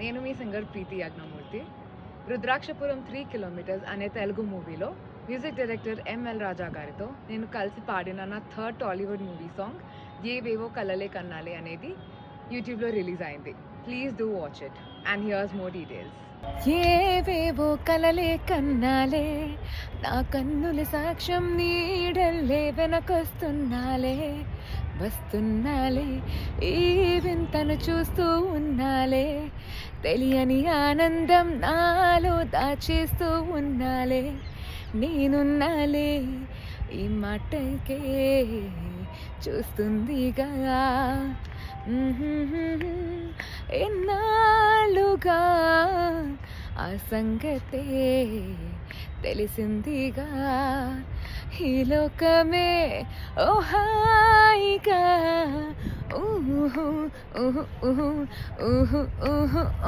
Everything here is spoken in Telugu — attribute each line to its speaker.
Speaker 1: నేను మీ సింగర్ ప్రీతి యాజ్ఞమూర్తి. 'రుద్రాక్షపురం 3 కిలోమీటర్స్' అనే తెలుగు మూవీలో మ్యూజిక్ డైరెక్టర్ ఎంఎల్ రాజా గారితో నేను కలిసి పాడిన నా థర్డ్ టాలీవుడ్ మూవీ సాంగ్ 'ఏవేవో కలలే కన్నాలే' అనేది యూట్యూబ్లో రిలీజ్ అయింది. Please do watch it and here's more details.
Speaker 2: ఏవేవో కలలే కన్నాలే, నా కన్నుల సాక్ష్యం నీడల్లే, వెనకొస్తున్నాలే వస్తున్నాలే, ఈ వింతను చూస్తూ ఉన్నాలే, తెలియని ఆనందం నాలో దాచేస్తూ ఉన్నాలే, నేనున్నాలే ఈ మాటకే చూస్తుందిగా ఎన్నాళ్ళుగా ఆ సంగతే తెలిసిందిగా, ఈ లోకమే ఓ హాయిగా ఊహు ఊహు ఊహు ఊహు ఊహు